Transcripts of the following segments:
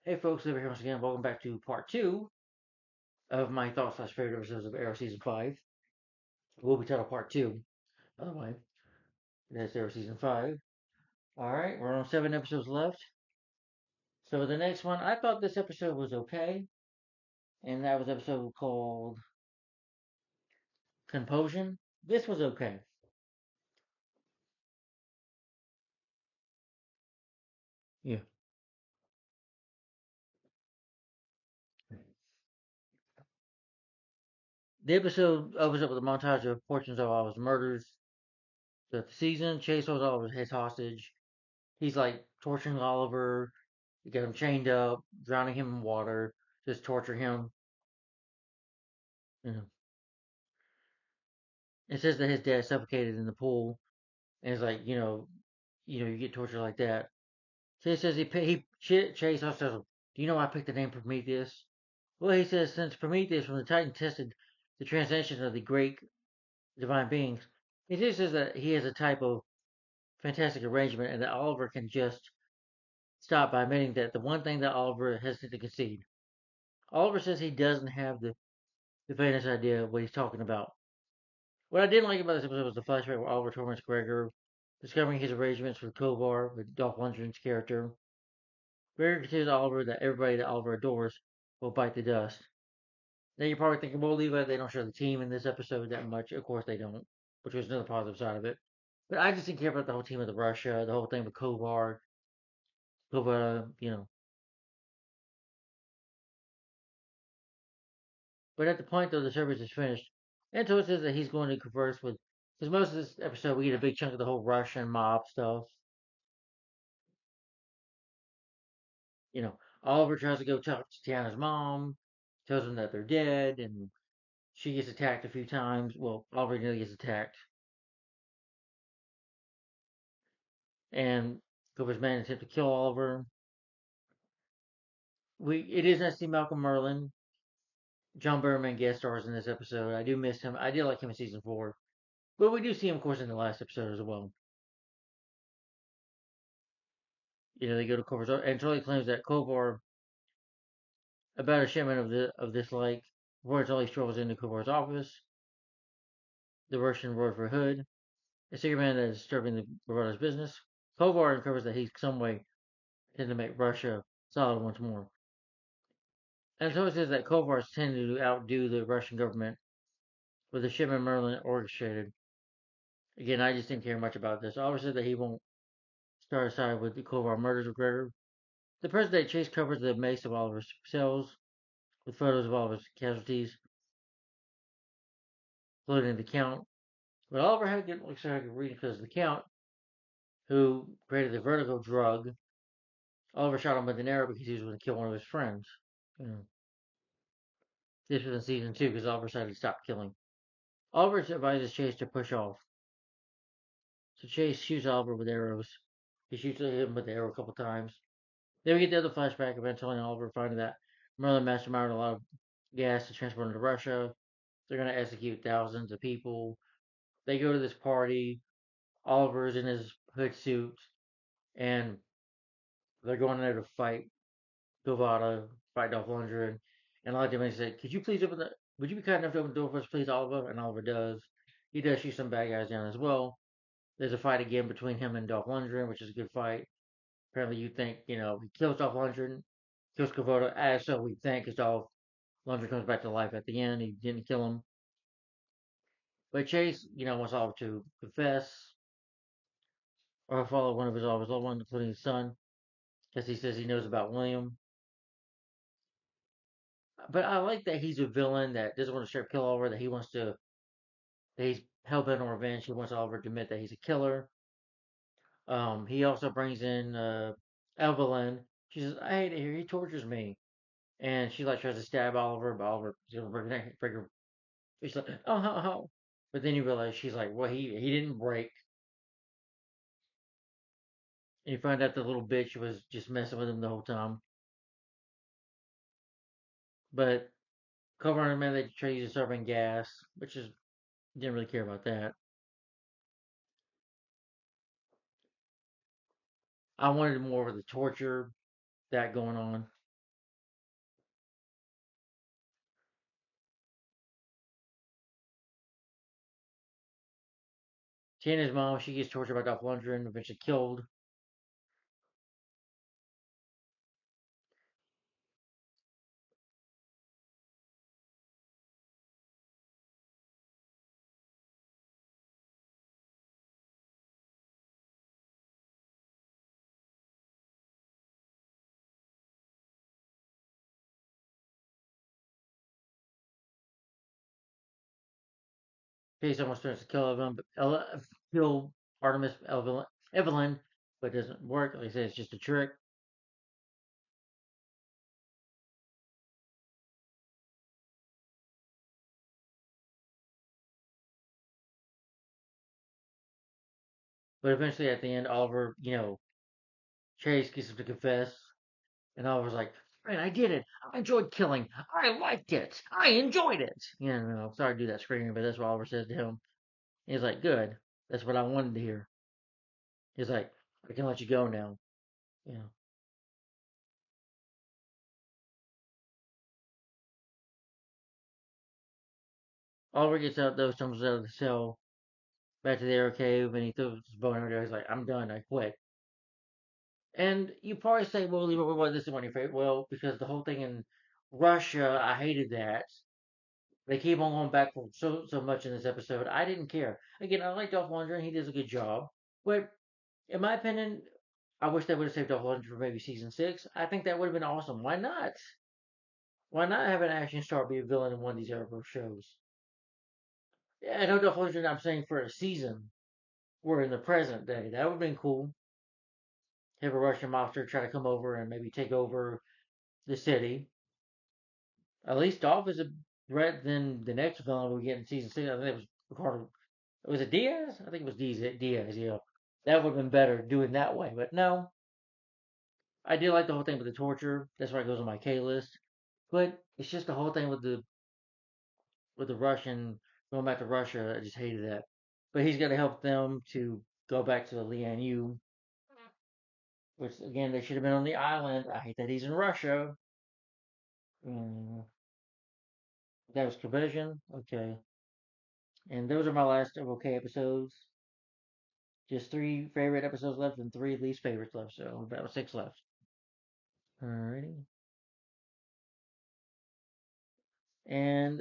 Hey folks, over here once again. Welcome back to part two of my thoughts slash favorite episodes of Arrow season 5. It will be titled part two, by the way. That's Arrow season 5. Alright, we're on 7 episodes left. So the next one, I thought this episode was okay, and that was an episode called Compulsion. This was okay. Yeah. The episode opens up with a montage of portions of all his murders throughout the season. Chase holds Oliver his hostage. He's like torturing Oliver. You get him chained up, drowning him in water, just torture him. You know, it says that his dad suffocated in the pool, and it's like, you get tortured like that. Chase says Chase also says, "Do you know why I picked the name Prometheus?" Well, he says since Prometheus from the Titan tested the transcendence of the great divine beings, he just says that he has a type of fantastic arrangement, and that Oliver can just stop by admitting that the one thing that Oliver hesitated to concede. Oliver says he doesn't have the faintest idea of what he's talking about. What I didn't like about this episode was the flashback where Oliver torments Gregor, discovering his arrangements with Kovar, with Dolph Lundgren's character. Gregor tells Oliver that everybody that Oliver adores will bite the dust. Now you're probably thinking, well, Levi, they don't show the team in this episode that much. Of course they don't, which was another positive side of it. But I just didn't care about the whole team of the Russia, the whole thing with Kovar, Kovar. But at the point, though, the service is finished, Anto says that he's going to converse with, because most of this episode we get a big chunk of the whole Russian mob stuff. you know, Oliver tries to go talk to Tiana's mom, tells them that they're dead, and she gets attacked a few times. Well, Oliver nearly gets attacked, and Cooper's men attempt to kill Oliver. It is nice to see Malcolm Merlin. John Berman guest stars in this episode. I do miss him. I did like him in season 4, but we do see him, of course, in the last episode as well. They go to Kovar's, and Charlie claims that Kovar about a shipment of this like. Before Charlie strolls into Kovar's office, the Russian word for hood. A secret man that is disturbing the Bravada's business. Kovar uncovers that he's some way intends to make Russia solid once more. And so it says that Kovar is tending to outdo the Russian government with the shipment Merlin orchestrated. Again, I just didn't care much about this. Oliver said that he won't start aside with the Kovar murders of Gregor. The present day chase covers the mace of Oliver's cells with photos of Oliver's casualties, including the Count. But Oliver had to get looks like I could read it because the Count, who created the vertigo drug, Oliver shot him with an arrow because he was going to kill one of his friends. You know, this was in season 2 because Oliver decided to stop killing. Oliver advises Chase to push off. So Chase shoots Oliver with arrows. He shoots him with the arrow a couple times. Then we get the other flashback of Antonio and Oliver finding that Merlin masterminded a lot of gas to transport into Russia. They're going to execute thousands of people. They go to this party. Oliver's in his hood suit, and they're going there to fight Bovada, fight Dolph Lundgren. And Elijah May said, "Could you please open the? Would you be kind enough to open the door for us, please, Oliver?" And Oliver does. He does shoot some bad guys down as well. There's a fight again between him and Dolph Lundgren, which is a good fight. Apparently, you think he kills Dolph Lundgren, kills Kavoda, as so we think, because Dolph Lundgren comes back to life at the end. He didn't kill him, but Chase, wants Oliver to confess or follow one of his loved ones, including his son, because he says he knows about William. But I like that he's a villain that doesn't want to straight kill Oliver. That he's hell bent on revenge. He wants Oliver to admit that he's a killer. He also brings in Evelyn. She says, "I hate it here. He tortures me," and she like tries to stab Oliver, but Oliver break her. She's like, "Oh, oh, oh!" But then you realize she's like, "Well, he didn't break." And you find out the little bitch was just messing with him the whole time. But covering him, man, they try to use serving gas, which is didn't really care about that. I wanted more of the torture that going on. She and his mom, she gets tortured by Dolph Lundgren, eventually killed. Chase almost tries to kill Evelyn, kill Artemis Evelyn, but it doesn't work. Like I said, it's just a trick. But eventually, at the end, Oliver, Chase gets him to confess, and Oliver's like, "Man, I did it. I enjoyed killing. I liked it. I enjoyed it." Sorry to do that screaming, but that's what Oliver says to him. He's like, "Good. That's what I wanted to hear." He's like, "I can let you go now." You know, Oliver gets out those tumbles out of the cell, back to the air cave, and he throws his bone out there. He's like, "I'm done. I quit." And you probably say, "Well, Leroy, this is one of your favorite." Well, because the whole thing in Russia, I hated that. They keep on going back for so much in this episode. I didn't care. Again, I like Dolph Lundgren. He does a good job. But in my opinion, I wish they would have saved Dolph Lundgren for maybe season 6. I think that would have been awesome. Why not? Why not have an action star be a villain in one of these Arrowverse shows? Yeah, I know Dolph Lundgren. I'm saying for a season, we're in the present day. That would have been cool. Have a Russian mobster try to come over and maybe take over the city. At least Dolph is a threat than the next villain we get in season 6. I think it was Ricardo. Was it Diaz? I think it was Diaz. Yeah, that would have been better doing that way. But no, I do like the whole thing with the torture. That's why it goes on my K list. But it's just the whole thing with the Russian going back to Russia. I just hated that. But he's got to help them to go back to the Lian Yu, which again they should have been on the island. I hate that he's in Russia. Mm, that was Conversion. Okay, and those are my last of okay episodes. Just 3 favorite episodes left and 3 least favorites left. So about 6 left. Alrighty. And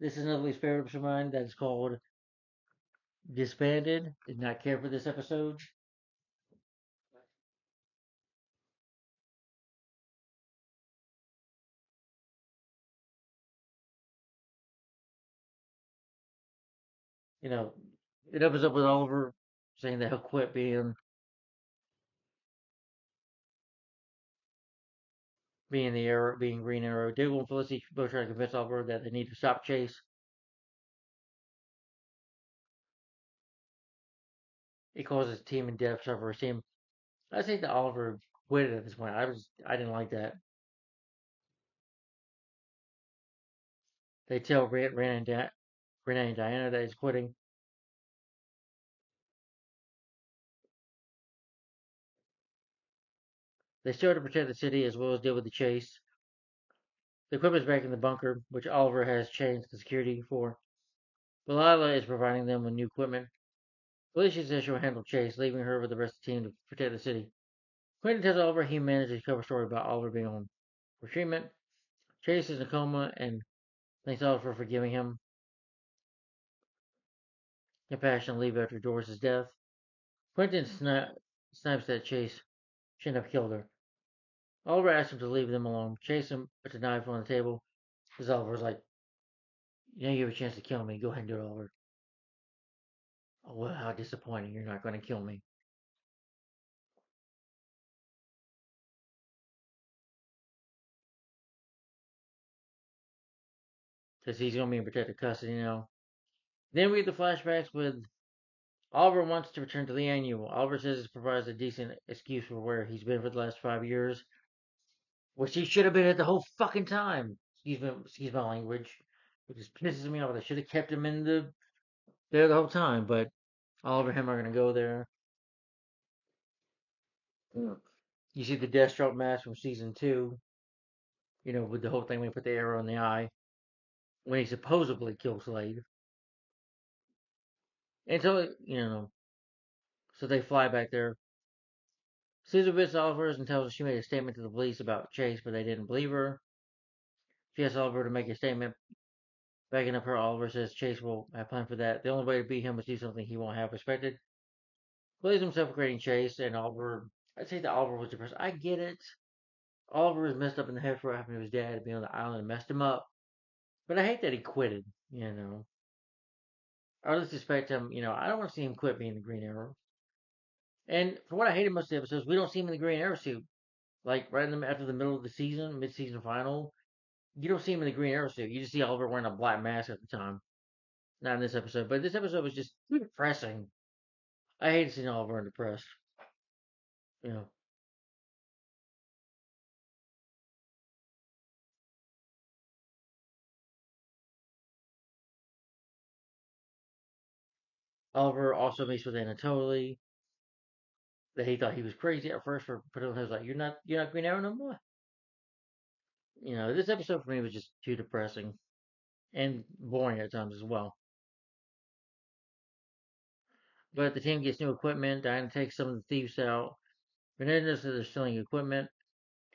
this is another least favorite episode of mine that is called Disbanded. Did not care for this episode. You know, it opens up with Oliver saying that he'll quit being the Arrow, being Green Arrow. Dougal and Felicity both try to convince Oliver that they need to stop Chase. It causes team and Death suffer a team. I think that Oliver quit at this point. I didn't like that. They tell Renee and Diana that he's quitting. They still have to protect the city as well as deal with the chase. The equipment's back in the bunker, which Oliver has changed the security for. Delilah is providing them with new equipment. Felicia says she'll handle Chase, leaving her with the rest of the team to protect the city. Quentin tells Oliver he managed a cover story about Oliver being on for treatment. Chase is in a coma and thanks Oliver for forgiving him. Compassion leave after Doris' death. Quentin snipes that Chase shouldn't have killed her. Oliver asks him to leave them alone. Chase him puts a knife on the table. Because Oliver's like, "You know you have a chance to kill me. Go ahead and do it, Oliver." Oh, well, how disappointing. You're not going to kill me. Because he's going to be in protective custody now. Then we get the flashbacks with Oliver wants to return to the annual. Oliver says it provides a decent excuse for where he's been for the last 5 years, which he should have been at the whole fucking time. Excuse my language. It just pisses me off. They should have kept him in there the whole time. But Oliver and him are gonna go there. You see the Deathstroke mask from season 2. With the whole thing when he put the arrow in the eye when he supposedly killed Slade. And so, so they fly back there. Caesar visits Oliver's and tells her she made a statement to the police about Chase, but they didn't believe her. She asks Oliver to make a statement backing up her. Oliver says Chase will have planned for that. The only way to beat him is to do something he won't have respected. Believes himself for creating Chase, and Oliver. I'd say that Oliver was depressed. I get it. Oliver was messed up in the head for what happened to his dad being on the island and messed him up. But I hate that he quitted, I just expect him, I don't want to see him quit being the Green Arrow. And for what I hated most of the episodes, we don't see him in the Green Arrow suit. Like right in after the middle of the season, mid-season final, you don't see him in the Green Arrow suit. You just see Oliver wearing a black mask at the time. Not in this episode, but this episode was just too depressing. I hate seeing Oliver depressed. You know, Oliver also meets with Anatoly. That he thought he was crazy at first for putting on his like, you're not Green Arrow no more. This episode for me was just too depressing and boring at times as well. But the team gets new equipment. Diana takes some of the thieves out. Renee knows that they're stealing equipment.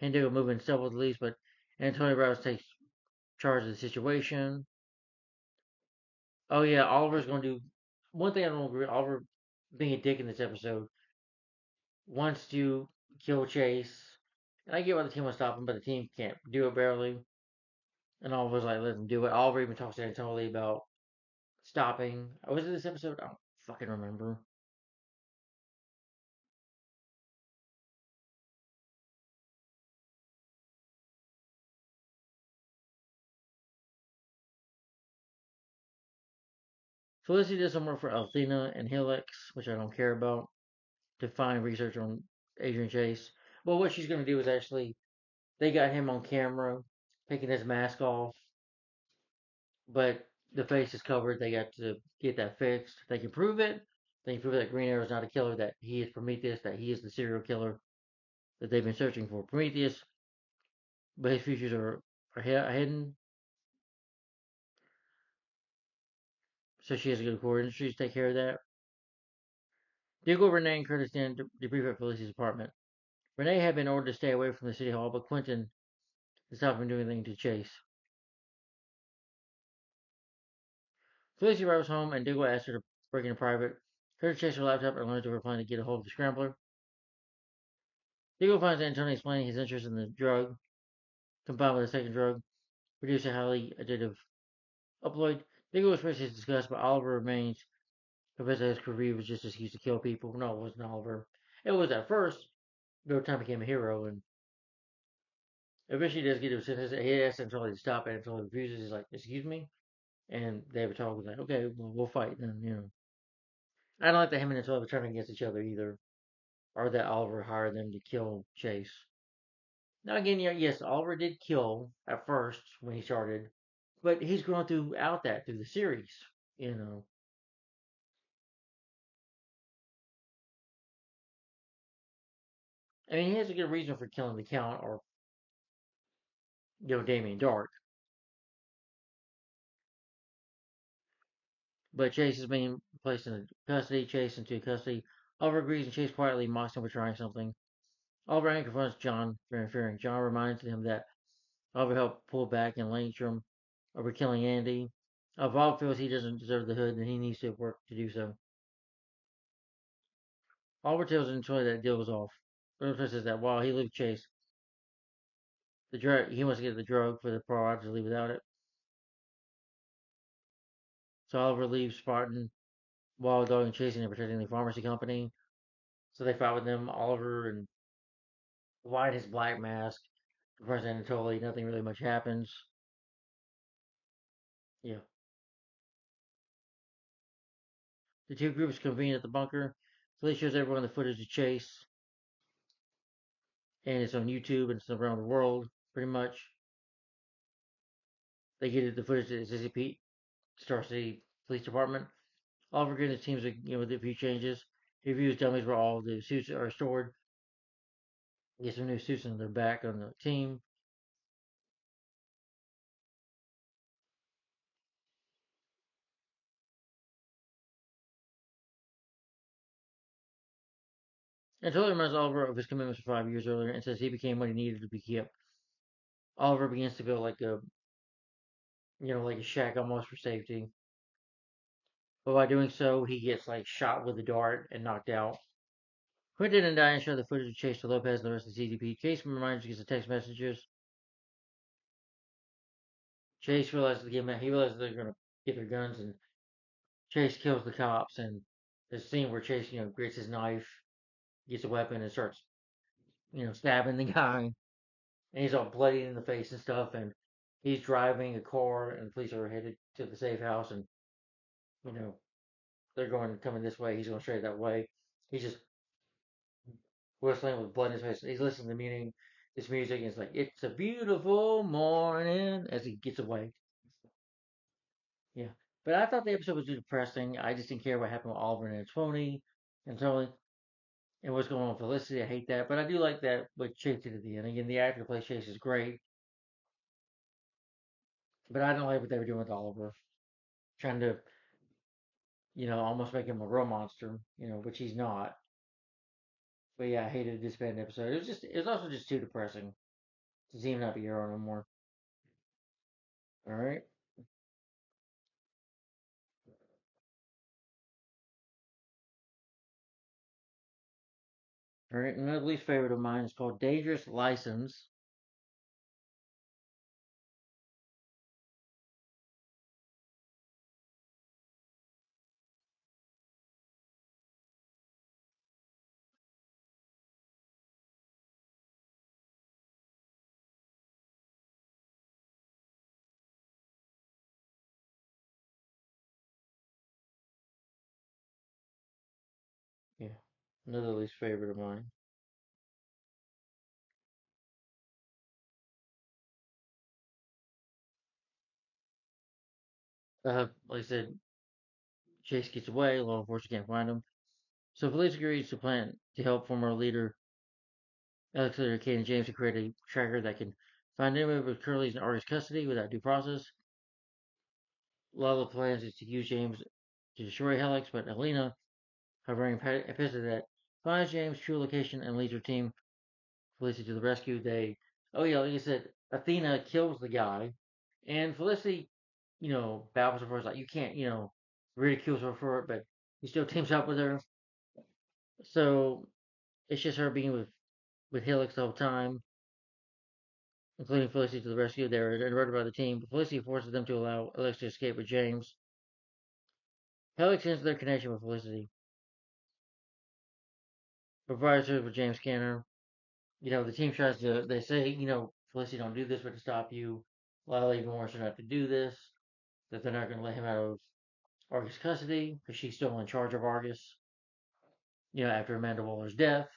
Candigo move in several leads, but Antonio Rouse takes charge of the situation. Oh yeah, Oliver's going to do one thing I don't agree. Oliver being a dick in this episode wants to kill Chase, and I get why the team wants to stop him, but the team can't do it barely. And Oliver's like, let them do it. Oliver even talks to Anatoly about stopping. Was it this episode? I don't fucking remember. Felicity does some work for Althena and Helix, which I don't care about, to find research on Adrian Chase. Well, what she's going to do is actually, they got him on camera taking his mask off, but the face is covered. They got to get that fixed. They can prove it. They can prove that Green Arrow is not a killer, that he is Prometheus, that he is the serial killer that they've been searching for. Prometheus, but his features are hidden. So she has to go to Core Industries to take care of that. Dougal, Renee, and Curtis then debrief at Felicity's apartment. Renee had been ordered to stay away from the city hall, but Quentin has stopped him doing anything to Chase. Felicity arrives home, and Dougal asks her to break into private. Curtis checks her laptop and learns of her plan to get a hold of the Scrambler. Dougal finds Antonio explaining his interest in the drug, combined with a second drug, produce a highly addictive opioid. Dougal expresses his disgust, but Oliver remains convinced that his career was just an excuse to kill people. No, it wasn't Oliver. It was at first, but over time became a hero, and eventually does get to a sentence. He asks Anatoly to stop, and Anatoly refuses. He's like, "Excuse me," and David Talk was like, "Okay, well, we'll fight." And I don't like that him and Anatoly were turning against each other either, or that Oliver hired them to kill Chase. Now again, yes, Oliver did kill at first when he started, but he's grown throughout that through the series. You know, I mean, he has a good reason for killing the Count or Damien Dark, but Chase is being placed in custody. Chase into custody. Oliver agrees, and Chase quietly mocks him for trying something. Oliver confronts John for interfering. John reminds him that Oliver helped pull back in Langstrom over killing Andy. Oliver feels he doesn't deserve the hood and he needs to work to do so. Oliver tells Anatoly that deal was off. Oliver says that while he lived Chase, the drug he wants to get the drug for the Prod to leave without it. So Oliver leaves Spartan while going chasing and protecting the pharmacy company. So they fight with them. Oliver and White his black mask confronts Anatoly. Nothing really much happens. Yeah. The two groups convene at the bunker. Police shows everyone the footage of Chase, and it's on YouTube and it's around the world, pretty much. They get the footage of the CCP, Star City Police Department. Oliver gives his teams, with a few changes. He reviews dummies where all the suits are stored. Gets some new suits and they're back on the team. And totally reminds Oliver of his commitments for 5 years earlier and says he became what he needed to be kept. Oliver begins to build like a, like a shack almost for safety. But by doing so, he gets like shot with a dart and knocked out. Quentin and Diane show the footage of Chase to Lopez and the rest of the CDP. Chase reminds gets the text messages. Chase realizes he realizes they're gonna get their guns, and Chase kills the cops. And there's a scene where Chase, grits his knife, gets a weapon, and starts, stabbing the guy. And he's all bloody in the face and stuff. And he's driving a car, and the police are headed to the safe house, and you know they're coming this way. He's going straight that way. He's just whistling with blood in his face. He's listening to this music, and it's like it's a beautiful morning as he gets away. Yeah, but I thought the episode was too depressing. I just didn't care what happened with Oliver and Tony, and Tony, and what's going on with Felicity. I hate that, but I do like that what Chase did at the end. Again, the actor who plays Chase is great, but I don't like what they were doing with Oliver, trying to almost make him a real monster, which he's not. But yeah, I hated this band episode. It was also just too depressing to see him not be hero no more. All right. All right, another least favorite of mine is called Dangerous License. Yeah, another least favorite of mine. Like I said, Chase gets away. Law enforcement can't find him. So police agrees to plan to help former leader Alexander Kane and James to create a tracker that can find anyone with Curly's and Artie's custody without due process. Lala plans is to use James to destroy Helix, but Elena, however, pissed that finds James' true location and leads her team, Felicity, to the rescue. Oh yeah, like I said, Athena kills the guy, and Felicity, babbles her for like, you can't, ridicules her for it, but he still teams up with her. So it's just her being with Helix the whole time, including Felicity to the rescue. They're diverted by the team, but Felicity forces them to allow Helix to escape with James. Helix ends their connection with Felicity, provides her with James Scanner. The team tries to, they say, Felicity don't do this, but to stop you. Lila even wants her not to do this, that they're not going to let him out of Argus custody because she's still in charge of Argus, after Amanda Waller's death.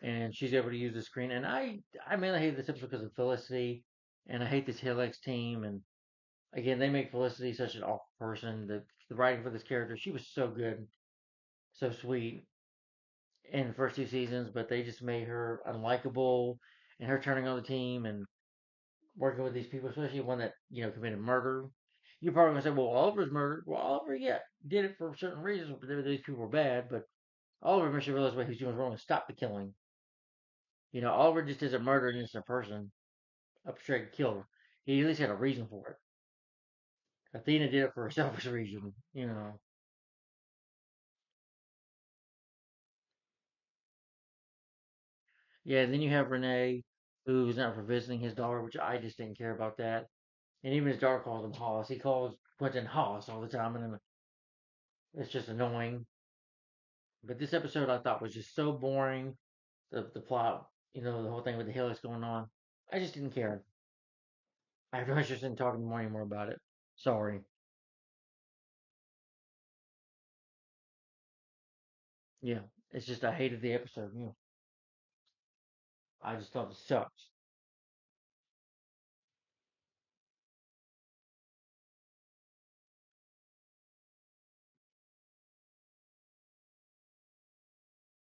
And she's able to use the screen. And I mainly hate this episode because of Felicity, and I hate this Helix team. And again, they make Felicity such an awful person. The writing for this character, she was so good, so sweet in the first two seasons, but they just made her unlikable. And her turning on the team and working with these people, especially one that committed murder. You're probably gonna say, "Well, Oliver's murdered." Well, Oliver, yeah, did it for certain reasons, but these people were bad. But Oliver eventually realized what he was doing was wrong and stopped the killing. Oliver just isn't murdering an innocent person, a straight killer. He at least had a reason for it. Athena did it for a selfish reason. Yeah, then you have Renee, who's not for visiting his daughter, which I just didn't care about that. And even his daughter calls him Hoss. He calls Quentin Hoss all the time, and it's just annoying. But this episode I thought was just so boring. The plot, the whole thing with the Helix going on. I just didn't care. I have no interest in talking more anymore about it. Sorry. Yeah, it's just I hated the episode. I just thought it sucked.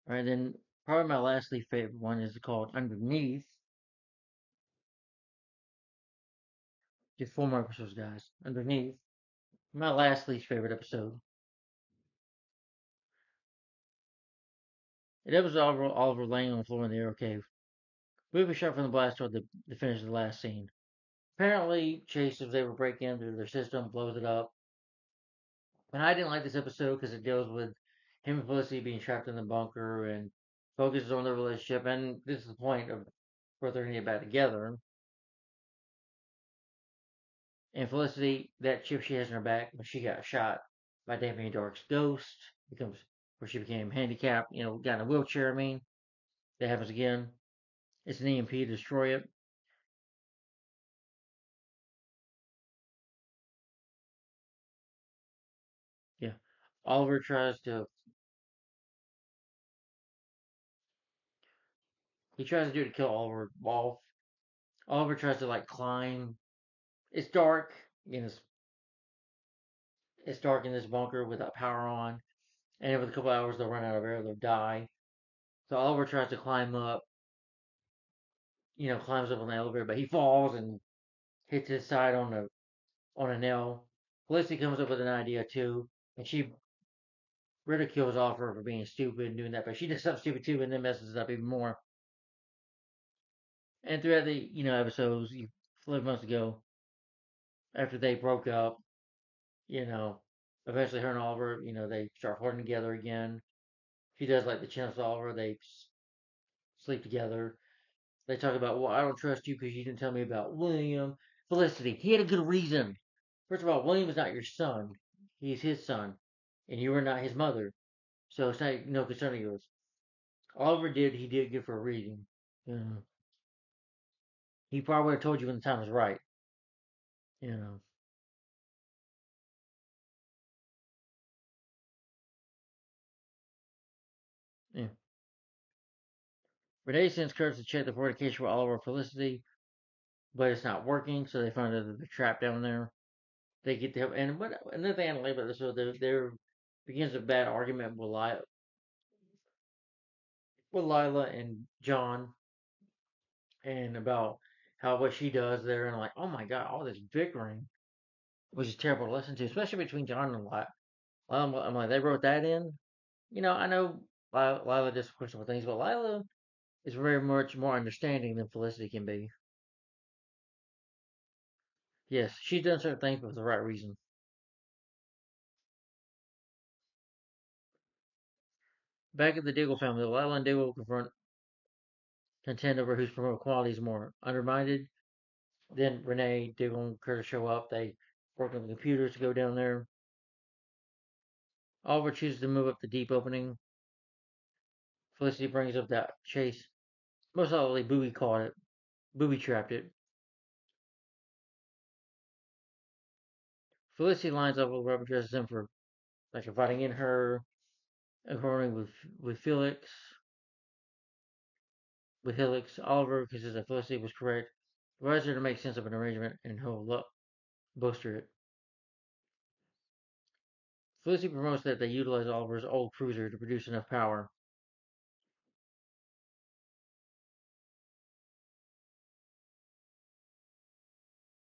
All right, then probably my lastly favorite one is called Underneath. Just four more episodes, guys. Underneath. My last least favorite episode. It was Oliver laying on the floor in the arrow cave. Moving shot from the blast toward the finish of the last scene. Apparently, Chase was able to break into their system, blows it up. And I didn't like this episode because it deals with him and Felicity being trapped in the bunker and focuses on their relationship. And this is the point of where they're going to get back together. And Felicity, that chip she has in her back when she got shot by Damien Dark's ghost, becomes where she became handicapped, got in a wheelchair. I mean, that happens again. It's an EMP to destroy it. Yeah. Oliver tries to do it to kill Oliver off. Oliver tries to like climb. It's dark. It's dark in this bunker without power on. And within a couple hours they'll run out of air, they'll die. So Oliver tries to climb up, climbs up on the elevator, but he falls and hits his side on a nail. Felicity comes up with an idea too, and she ridicules Oliver for being stupid and doing that, but she does something stupid too and then messes it up even more. And throughout the episodes, 11 months ago, after they broke up, you know, eventually her and Oliver, they start holding together again. She does like the chin Oliver. They sleep together. They talk about, well, I don't trust you because you didn't tell me about William. Felicity, he had a good reason. First of all, William is not your son. He's his son. And you are not his mother. So it's not no concern of yours. Oliver he did good for a reason. You know, he probably would have told you when the time was right. You know, yeah. Renee sends Curtis to check the fortification for Oliver and Felicity, but it's not working, so they find that they're trapped down there. They get to and what another thing I don't like about this, so there begins a bad argument with Lila and John, and about how what she does there, and like, oh my god, all this bickering, which is terrible to listen to, especially between John and Lila. I'm like, they wrote that in. I know Lila does questionable things, but Lila is very much more understanding than Felicity can be. Yes, she's done certain things for the right reason. Back at the Diggle family, Lila and Diggle contend over whose promoted quality is more undermined. Then Renee, Diggle, and Curtis show up. They work on the computers to go down there. Oliver chooses to move up the deep opening. Felicity brings up that Chase most likely booby caught it, booby trapped it. Felicity lines up with Robert dresses him for like inviting in her, according with Felix, with Helix. Oliver considers that Felicity was correct. Advises her to make sense of an arrangement, and he'll bolster it. Felicity promotes that they utilize Oliver's old cruiser to produce enough power.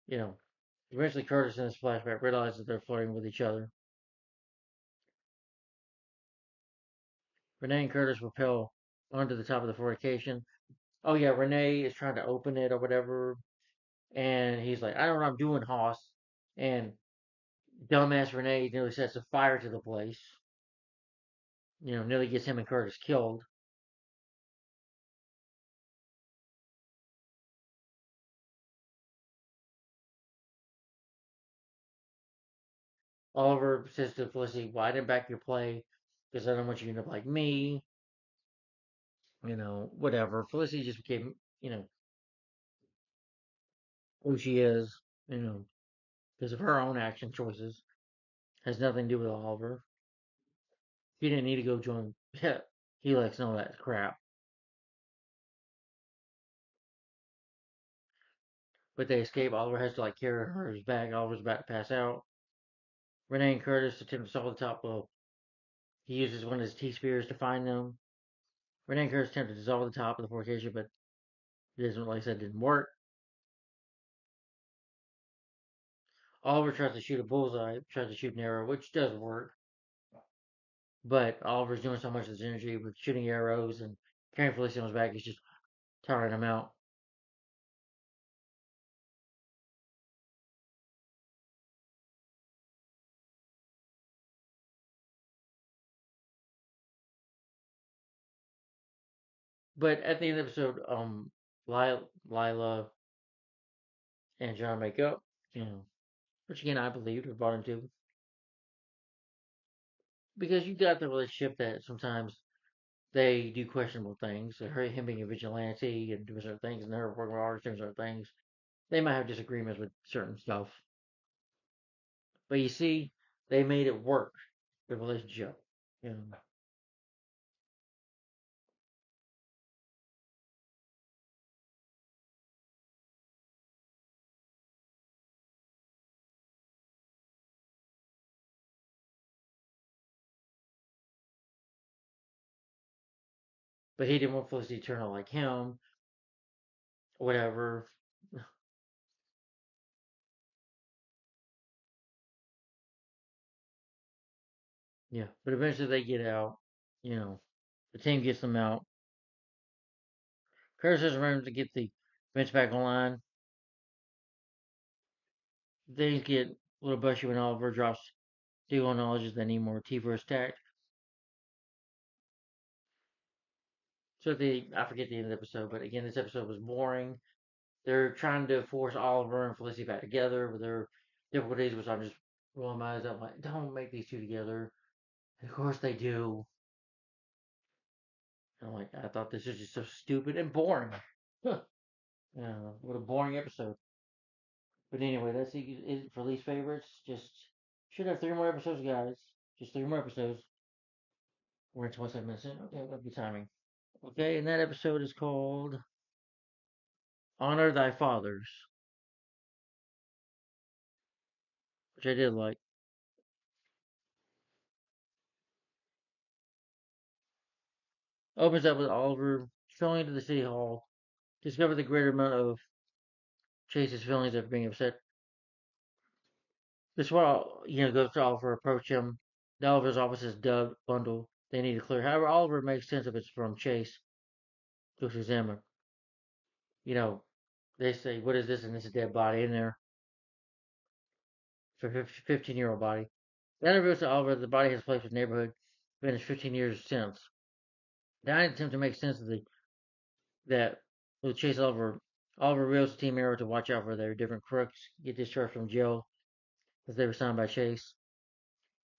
You know, eventually Curtis in this flashback realizes they're flirting with each other. Renee and Curtis rappel onto the top of the fortification. Oh yeah, Renee is trying to open it or whatever, and he's like, "I don't know what I'm doing, Hoss." And dumbass Renee nearly sets a fire to the place. Nearly gets him and Curtis killed. Oliver says to Felicity, "Well, I didn't back your play because I don't want you to end up like me." Whatever. Felicity just became, who she is, because of her own action choices. Has nothing to do with Oliver. He didn't need to go join. Yeah, he likes none of that crap. But they escape. Oliver has to like carry her in his bag. Oliver's about to pass out. Renee and Curtis attempt to solve the top. Well, he uses one of his T-spears to find them. Renee and Curtis attempt to dissolve the top of the fortification, but it doesn't, like I said, didn't work. Oliver tries to shoot a bullseye, tries to shoot an arrow, which does work. But Oliver's doing so much of his energy with shooting arrows and carrying Felicity on his back, he's just tiring him out. But at the end of the episode, Lila and John make up, you know, which again I believed or bought into because you got the relationship that sometimes they do questionable things. Him being a vigilante and doing certain things, and her working with artists doing certain things. They might have disagreements with certain stuff, but you see, they made it work. The relationship, you know. But he didn't want Felicity to turn out like him, whatever. Yeah, but eventually they get out. You know, the team gets them out. Curtis has room to get the bench back online. Things get a little bushy when Oliver drops Dougal acknowledges they need more T-verse tact. So I forget the end of the episode, but again, this episode was boring. They're trying to force Oliver and Felicity back together with their difficulties, which I'm just rolling my eyes up like, don't make these two together. And of course they do. And I'm like, I thought this was just so stupid and boring. Huh. What a boring episode. But anyway, that's it for least favorites. Just should have 3 more episodes, guys. Just 3 more episodes. We're at 27 minutes in. Okay, that'll be timing. Okay, and that episode is called Honor Thy Fathers, which I did like. Opens up with Oliver showing to the city hall, discover the greater amount of Chase's feelings of being upset. This is why, goes to Oliver, approach him. Oliver's office is Doug bundle. They need to clear. However, Oliver makes sense of it's from Chase to examine. You know, they say, what is this? And it's a dead body in there. For a 15-year-old body. Then reveals to Oliver that the body has placed with the neighborhood finished 15 years since. Diane attempts to make sense of that with Chase Oliver. Oliver reveals to Team Arrow to watch out for their different crooks, get discharged from jail as they were signed by Chase.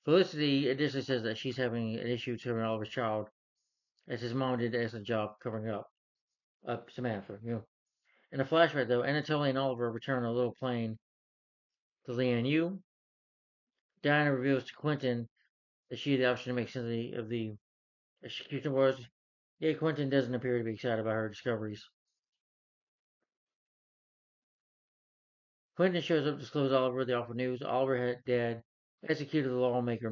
Felicity additionally says that she's having an issue covering Oliver's child, as his mom did an excellent job covering up Samantha. In a flashback, though, Anatoly and Oliver return on a little plane to Lian Yu. Diana reveals to Quentin that she had the option to make sense of the execution was. Yet Quentin doesn't appear to be excited about her discoveries. Quentin shows up to disclose Oliver the awful news. Oliver had dad executed the lawmaker.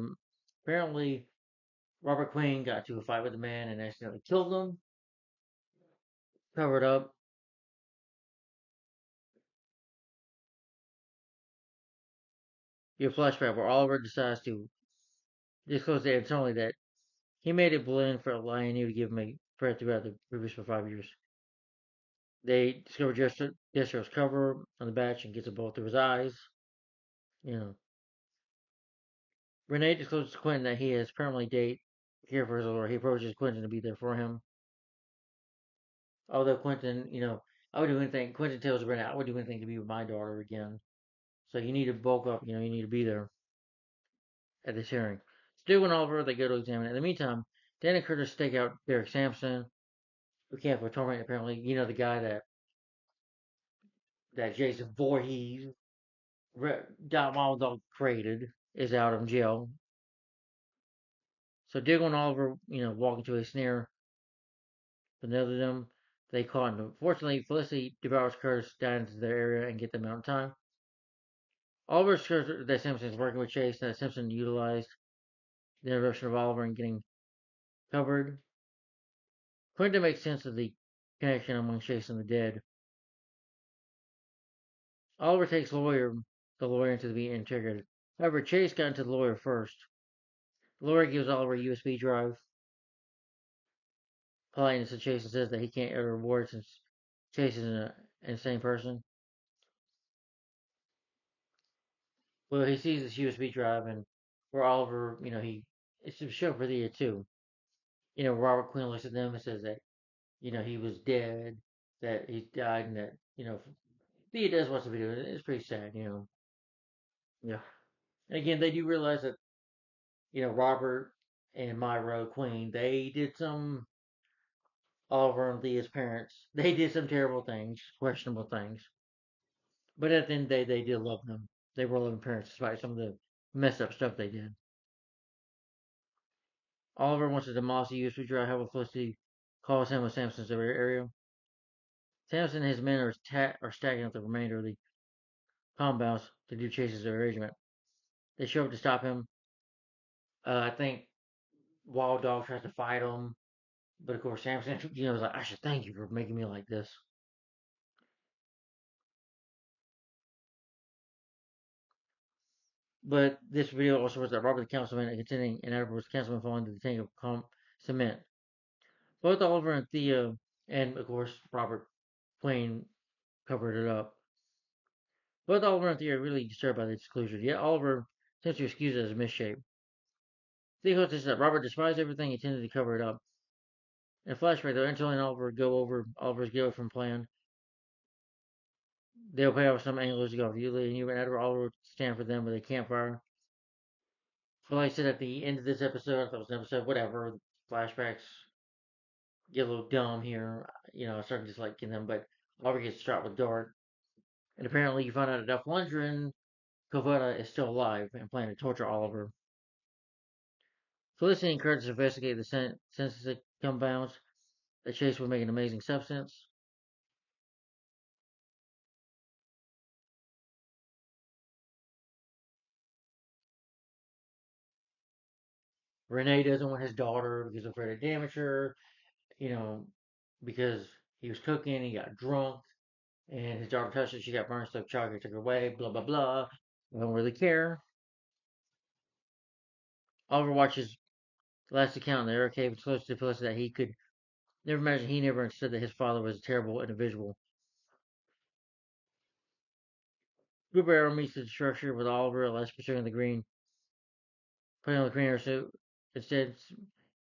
Apparently, Robert Quinn got into a fight with the man and accidentally killed him. Covered up. You have a flashback where Oliver decides to disclose to Anatoly that he made a blend for Lion to give him a threat throughout the previous for 5 years. They discover Destro's cover on the batch and gets a bullet through his eyes. You know, Renee discloses to Quentin that he has permanently date here for his lawyer. He approaches Quentin to be there for him. Although Quentin, I would do anything. Quentin tells Renee, I would do anything to be with my daughter again. So you need to bulk up. You need to be there at this hearing. Stu and Oliver, they go to examine it. In the meantime, Dan and Curtis stake out Derek Sampson, who can't for torment apparently. The guy that Jason Voorhees, Dog created, is out of jail. So Diggle and Oliver, walk into a snare. Another of them, they caught him. Fortunately, Felicity devours Curtis down into their area and get them out in time. Oliver discovers that Simpson is working with Chase, and that Simpson utilized the interruption of Oliver in getting covered. Quentin makes sense of the connection among Chase and the dead. Oliver takes the lawyer into the being integrated. However, Chase got into the lawyer first. Lori gives Oliver a USB drive. Politeness to Chase and says that he can't get a reward since Chase is an insane person. Well, he sees this USB drive and where Oliver, it's a show for the year too. Robert Quinn looks at them and says that, he was dead, that he died, and that, Thea does watch the video. It's pretty sad. Yeah. And again, they do realize that, Robert and Myra Queen, they did some Oliver and Thea's parents. They did some terrible things, questionable things. But at the end of the day, they did love them. They were loving parents despite some of the messed up stuff they did. Oliver wants to demolish the USB drive. However, Felicity calls him with Samson's area. Samson and his men are stacking up the remainder of the compounds to do Chase's arrangement. They show up to stop him. I think Wild Dog tries to fight him, but of course Samson, was like, "I should thank you for making me like this." But this video also was that Robert the councilman and contending and Edward councilman falling into the tank of cement. Both Oliver and Thea, and of course Robert Quinn covered it up. Both Oliver and Thea are really disturbed by the disclosure. Yet Oliver tends to excuse it as a misshape. Thea hopes that Robert despised everything and tended to cover it up. In a flashback, though, Angela and Oliver go over Oliver's get from plan. They'll pay off some anglers to go with Yulia and you and Edward Oliver stand for them with a campfire. So like I said at the end of this episode, I thought it was an episode, whatever. Flashbacks get a little dumb here. I started disliking them, but Oliver gets shot with dart. And apparently you find out that Duff Lundgren, Kovada, is still alive and planning to torture Oliver. Felicity encourages to investigate the synthetic compounds that Chase would make an amazing substance. Renee doesn't want his daughter because of afraid to damage her, you know, because he was cooking, he got drunk, and his daughter touched it, she got burned, so Chaga took her away, blah, blah, blah. I don't really care. Oliver watches the last account in the air cave, it's close to Felicity that he could never imagine he never understood that his father was a terrible individual. Group Arrow meets the structure with Oliver, less pursuing the green, putting on the green suit. Instead,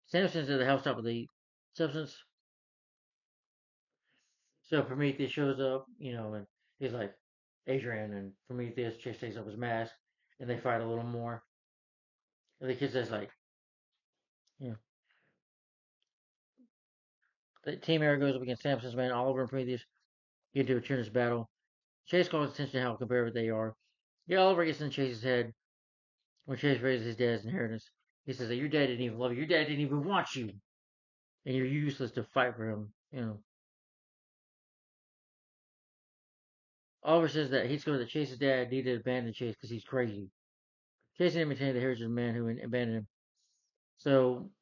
Samson's at the house top of the substance. So Prometheus shows up, and he's like, Adrian, and Prometheus Chase takes off his mask, and they fight a little more. And the kid says, like, you know, the Team Arrow goes up against Samson's man, Oliver and Prometheus get into a tremendous battle. Chase calls attention to how comparative they are. Yeah, Oliver gets in Chase's head when Chase raises his dad's inheritance. He says that your dad didn't even love you, your dad didn't even want you, and you're useless to fight for him. Oliver says that he discovered that Chase's dad needed to abandon Chase because he's crazy. Chase didn't maintain the heritage of the man who abandoned him. So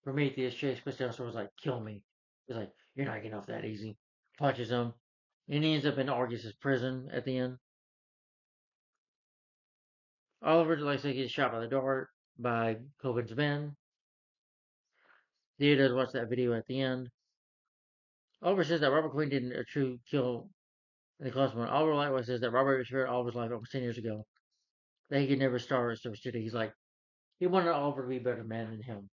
Prometheus, Chase puts down swords like, kill me. He's like, you're not getting off that easy. Punches him. And he ends up in Argus's prison at the end. Oliver, like I said, gets shot by the dart by Coben's men. Theo does watch that video at the end. Oliver says that Robert Quinn didn't a true kill in the Cluster. Oliver likewise says that Robert spared Oliver's life almost 10 years ago. That he could never star as City. He's like, he wanted Oliver to be a better man than him.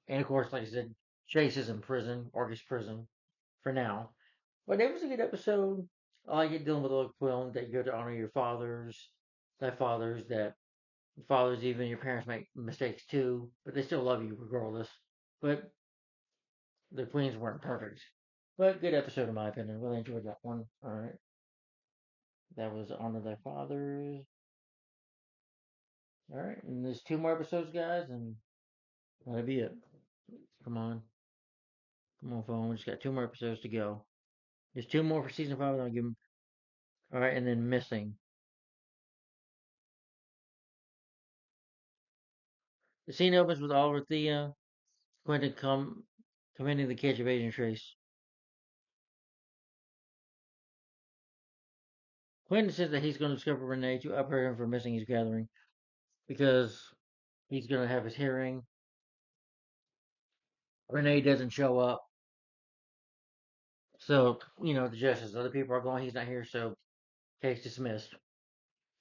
And of course, like I said, Chase is in prison, Argus prison, for now. But it was a good episode. I like it dealing with Luke Quill that you go to honor your fathers, that fathers, even your parents make mistakes too, but they still love you regardless. But the Queens weren't perfect. But good episode in my opinion. Really enjoyed that one. Alright. That was Honor Thy Fathers. Alright, and there's two more episodes, guys, and that'll be it. Come on. Come on, phone. We just got two more episodes to go. There's two more for season 5, and I'll give them. Alright, and then Missing. The scene opens with Oliver Thea, Quentin commending the catch of Agent Trace. Quentin says that he's going to discover Renee to upgrade him for missing his gathering because He's gonna have his hearing. Renee doesn't show up, so the judge says other people are going. He's not here, so case dismissed.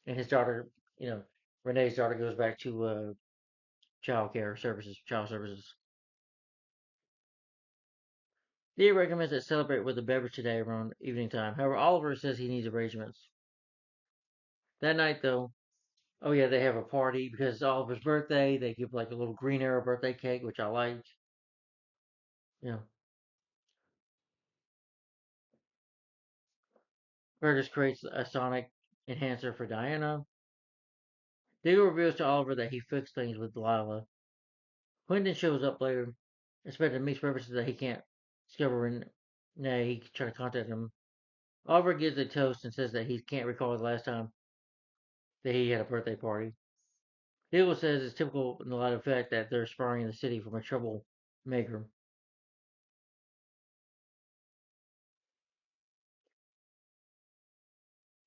And his daughter, you know, Renee's daughter goes back to child services. Thea recommends that celebrate with a beverage today around evening time. However, Oliver says he needs arrangements. That night, though, oh yeah, they have a party because it's Oliver's birthday. They give like a little Green Arrow birthday cake, which I liked. You know, Burgess creates a sonic enhancer for Diana. Diggle reveals to Oliver that he fixed things with Delilah. Quentin shows up later, expecting to meet purposes that he can't discover Renee. He trying to contact him. Oliver gives a toast and says that he can't recall the last time that he had a birthday party. Diggle says it's typical in the light of the fact that they're sparring in the city from a troublemaker.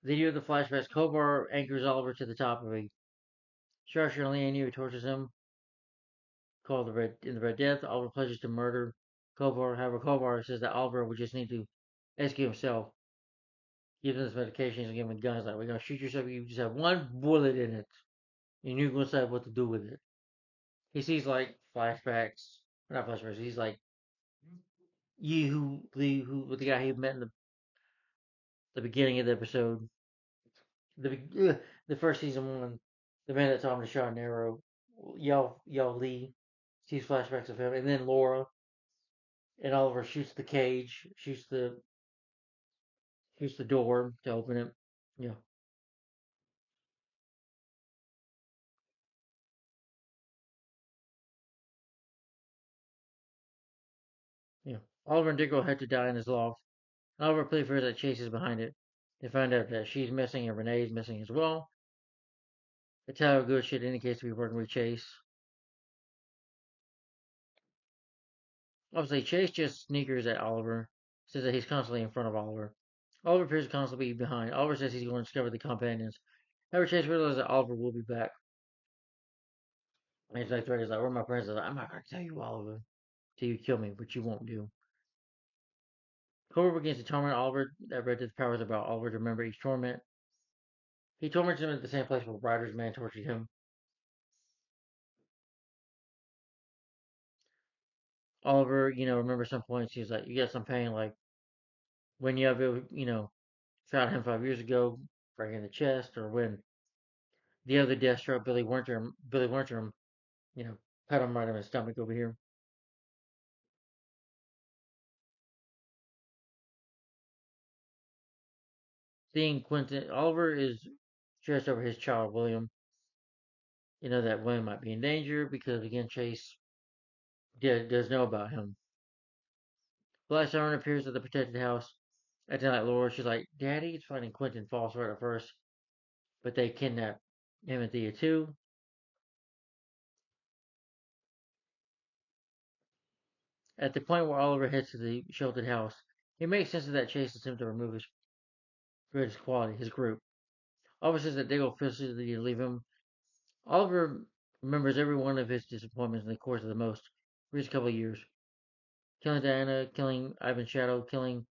The video of the flashbacks, Kovar anchors Oliver to the top of a structure and Leanne who tortures him, called the Red Death. Oliver pledges to murder Kovar. However, Kovar says that Oliver would just need to execute himself, give him this medication, and give him guns. Like, we're gonna shoot yourself. You just have one bullet in it, and you're gonna decide what to do with it. He sees like flashbacks, not flashbacks. He's like who with the guy he met in the beginning of the episode, the first season one, the man that taught him to shot an arrow, Yao Lee, sees flashbacks of him, and then Laura and Oliver shoots the cage, shoots the door to open it. Yeah, yeah. Oliver and Diggle head to Diana's loft. Oliver prefers that Chase is behind it. They find out that she's missing and Renee's missing as well. The Tyler good shit indicates to be working with Chase. Obviously, Chase just sneakers at Oliver, says that he's constantly in front of Oliver. Oliver appears to constantly be behind. Oliver says he's going to discover the companions. However, Chase realizes that Oliver will be back. And he's like, he's like, where are my friends? Like, I'm not going to tell you, Oliver, till you kill me, which you won't do. Cobra begins to torment Oliver. That Red Death powers about Oliver to remember each torment. He torments him at the same place where Ryder's man tortured him. Oliver, remembers some points. He's like, you get some pain, like when you have, shot him 5 years ago, right in the chest, or when the other Deathstroke, Billy Winter, you know, pat him right on his stomach over here. Seeing Quentin, Oliver is stressed over his child, William. That William might be in danger because, again, Chase does know about him. Black Siren appears at the protected house, acting like Laura. She's like, Daddy, it's finding Quentin false right at first, but they kidnap him and Thea too. At the point where Oliver heads to the sheltered house, it makes sense that Chase is him to remove his greatest quality, his group. Oliver says that Diggle feels to leave him. Oliver remembers every one of his disappointments in the course of the most recent couple of years. Killing Diana, killing Ivan Shadow, killing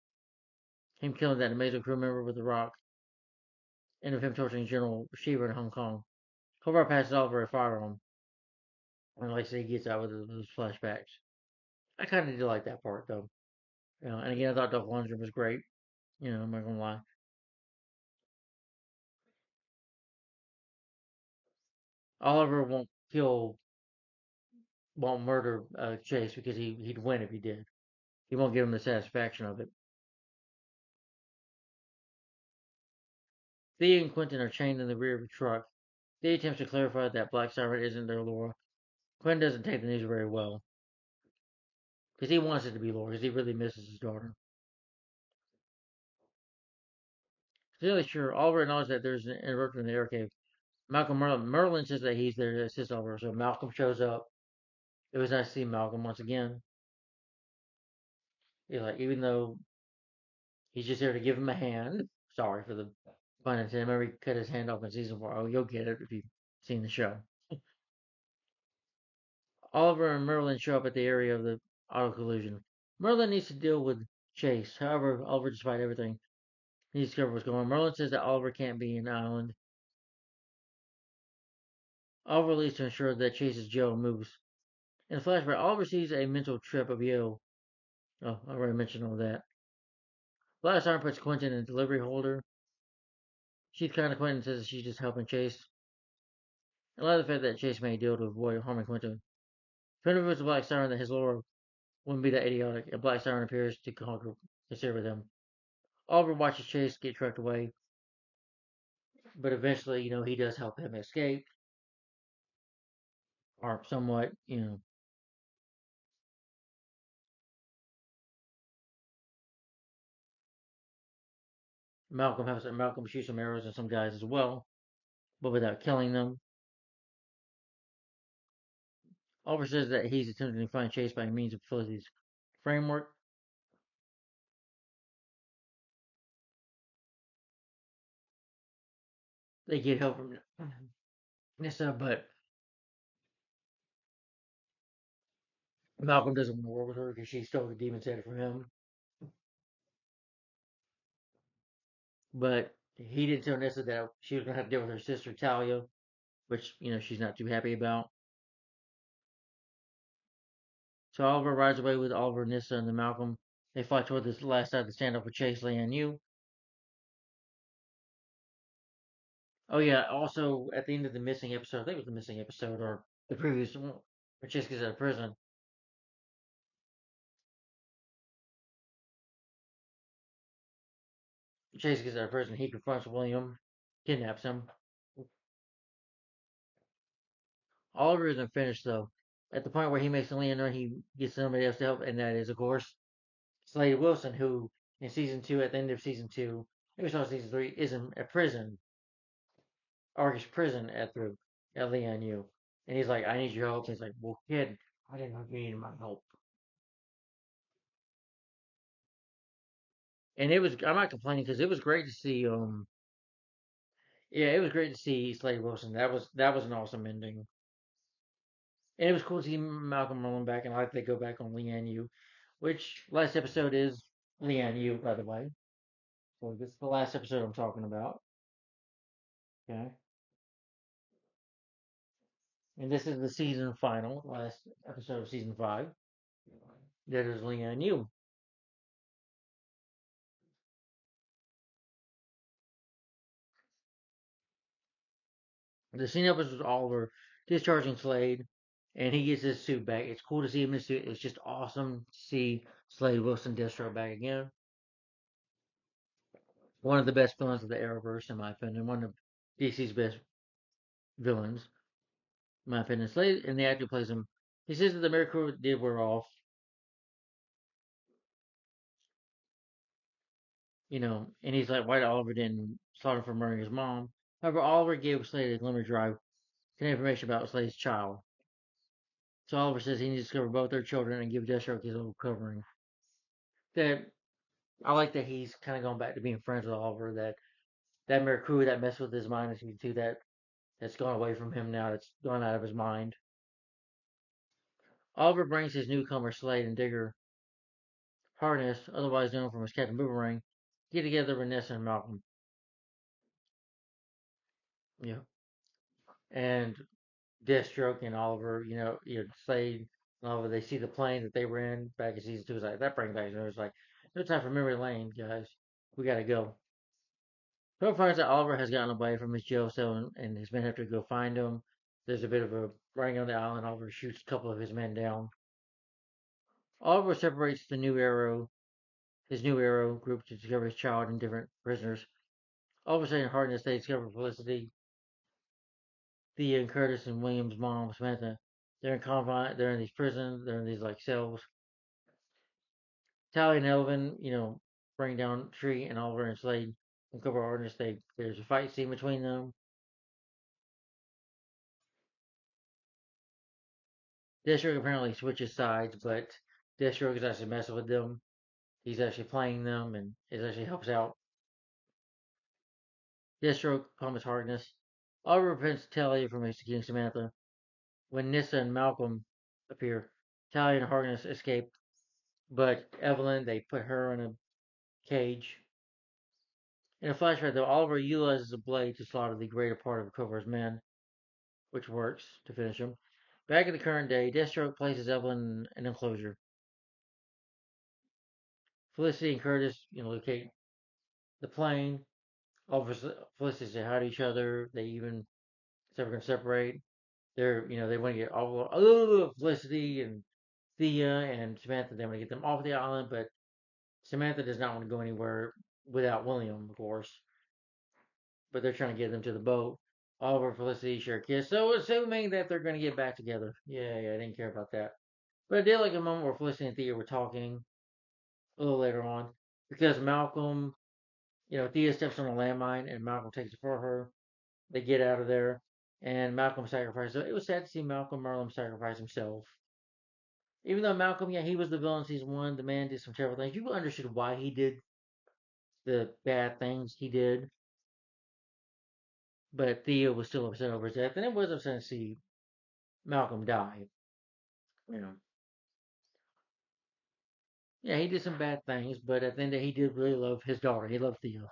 that amazing crew member with the rock, and of him torturing General Shiva in Hong Kong. Hobart passes Oliver a firearm, and like I say, he gets out with those flashbacks. I kind of did like that part though. And again, I thought Dolph Lundgren was great. I'm not gonna lie. Oliver won't murder Chase because he'd win if he did. He won't give him the satisfaction of it. Thea and Quentin are chained in the rear of a truck. Thea attempts to clarify that Black Siren isn't their Laura. Quentin doesn't take the news very well because he wants it to be Laura because he really misses his daughter. Really sure, Oliver acknowledges that there's an interrupter in the air cave. Malcolm Merlin says that he's there to assist Oliver, so Malcolm shows up. It was nice to see Malcolm once again. Even though he's just there to give him a hand. Sorry for the pun intended. Remember he cut his hand off in season 4. Oh, you'll get it if you've seen the show. Oliver and Merlin show up at the area of the auto collision. Merlin needs to deal with Chase. However, Oliver, despite everything, needs to discover what's going on. Merlin says that Oliver can't be an island. Oliver leaves to ensure that Chase's jail moves. In the flashback, Oliver sees a mental trip of Yo. Oh, I already mentioned all that. Black Siren puts Quentin in a delivery holder. She's kind of Quentin says that she's just helping Chase. I love the fact that Chase made a deal to avoid harming Quentin. Quentin reveals to Black Siren that his lore wouldn't be that idiotic, and Black Siren appears to consider with him. Oliver watches Chase get trucked away, but eventually, he does help him escape, or somewhat. Malcolm shoots some arrows at some guys as well, but without killing them. Oliver says that he's attempting to find Chase by means of Felicity's framework. They get help from Nyssa, but Malcolm doesn't want to work with her because she stole the demon's head from him. But he did tell Nessa that she was going to have to deal with her sister Talia, which she's not too happy about. So Oliver rides away with Oliver, Nissa, and then Malcolm. They fly toward this last side to stand up with Chase, Lian Yu. Oh yeah, also at the end of the missing episode, I think it was the missing episode or the previous one, where Chase gets out of prison. Chase gets out of prison. He confronts William, kidnaps him. Oliver isn't finished though. At the point where he makes a Leonard, he gets somebody else to help, and that is, of course, Slade Wilson, who in season two, at the end of season two, maybe it's not season three, is in a prison, Argus prison at Leon U. And he's like, I need your help. He's like, well, kid, I didn't know you needed my help. And I'm not complaining because it was great to see, yeah, it was great to see Slade Wilson. That was an awesome ending. And it was cool to see Malcolm Merlin back, and I like they go back on Leanne Yu, which last episode is Leanne Yu, by the way. So this is the last episode I'm talking about. Okay. And this is the season final, last episode of season 5. That is Leanne Yu. The scene opens with Oliver discharging Slade, and he gets his suit back. It's cool to see him in his suit. It's just awesome to see Slade Wilson Destro back again. One of the best villains of the Arrowverse, in my opinion. One of DC's best villains, in my opinion. Slade, and the actor plays him. He says that the miracle did wear off, and he's like, why Oliver didn't slaughter him for murdering his mom. However, Oliver gave Slade a glimmer drive to information about Slade's child. So Oliver says he needs to discover both their children and give Deathstroke his old covering. That I like that he's kind of going back to being friends with Oliver. That Mercury that messed with his mind is going to that's gone away from him now. That's gone out of his mind. Oliver brings his newcomer Slade and Digger Harness, otherwise known from his Captain Boomerang, get together with Nessa and Malcolm. Yeah, and Deathstroke and Oliver, Slade and Oliver, they see the plane that they were in back in season 2. It's like, that brings back, it's like, no time for memory lane, guys. We gotta go. Phil finds that Oliver has gotten away from his jail cell and his men have to go find him. There's a bit of a running on the island. Oliver shoots a couple of his men down. Oliver separates his new Arrow group to discover his child and different prisoners. Oliver saying Hardness they discover Felicity, Thea and Curtis and William's mom, Samantha. They're in confine. They're in these prisons. They're in these like cells. Tally and Elvin, bring down Tree and Oliver and Slade uncover Hardness. There's a fight scene between them. Deathstroke apparently switches sides, but Deathstroke is actually messing with them. He's actually playing them, and it actually helps out. Deathstroke pummels Hardness. Oliver prevents Telly from executing Samantha. When Nissa and Malcolm appear. Talia and Harkness escape, but Evelyn, they put her in a cage. In a flashback, though, Oliver utilizes a blade to slaughter the greater part of Kovar's men, which works to finish him. Back in the current day, Deathstroke places Evelyn in an enclosure. Felicity and Curtis, locate the plane. Oliver, Felicity say hi to each other. They even say we're gonna separate. They want to get all Felicity and Thea and Samantha. They want to get them off the island, but Samantha does not want to go anywhere without William, of course. But they're trying to get them to the boat. Oliver and Felicity share a kiss. So assuming that they're going to get back together. Yeah, I didn't care about that. But I did like a moment where Felicity and Thea were talking a little later on. Because Malcolm, Thea steps on a landmine and Malcolm takes it for her. They get out of there. And Malcolm sacrifices. It was sad to see Malcolm Merlin sacrifice himself. Even though Malcolm, yeah, he was the villain in season one. The man did some terrible things. You understood why he did the bad things he did. But Thea was still upset over his death. And it was upsetting to see Malcolm die. You know, yeah, he did some bad things, but at the end of the day, he did really love his daughter. He loved Thea.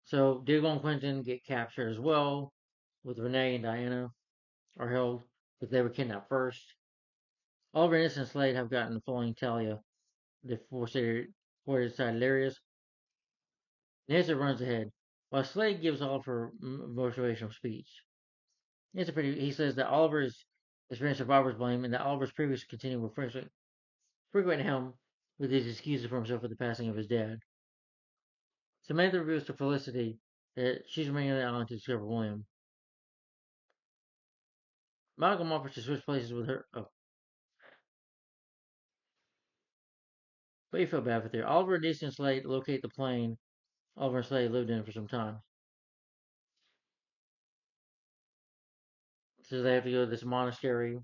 So Diggle and Quentin get captured as well, with Renee and Diana are held, but they were kidnapped first. Oliver, Innes, and Slade have gotten following Talia, the four-sided areas. Nessa runs ahead, while Slade gives Oliver motivational speech. He says that Oliver is experienced survivor's blame and that Oliver's previous continuing with frequent him with his excuses for himself for the passing of his dad. Samantha reveals to Felicity that she's remaining on the island to discover William. Malcolm offers to switch places with her. Oh, but you feel bad for her. Oliver, Deacon, and Slade locate the plane Oliver and Slade lived in for some time. So they have to go to this monastery.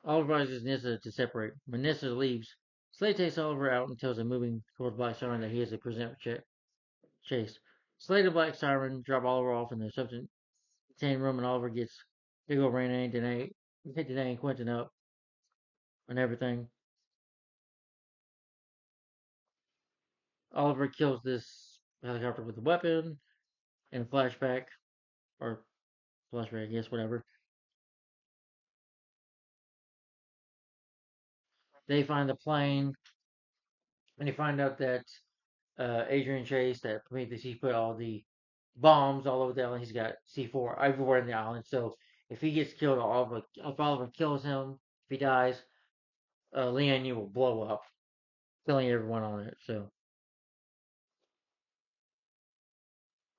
Oliver advises Nissa to separate. When Nissa leaves, Slade takes Oliver out and tells him moving towards Black Siren that he is a present chase. Slade and Black Siren drop Oliver off in the substance contained room, and Oliver gets big old Renee and Danae, and Quentin up and everything. Oliver kills this helicopter with a weapon in a flashback, or flashback, I guess, whatever. They find the plane, and they find out that Adrian Chase, that Prometheus, he put all the bombs all over the island. He's got C4 everywhere in the island. So if he gets killed, if Oliver kills him, if he dies, Lian will blow up, killing everyone on it. So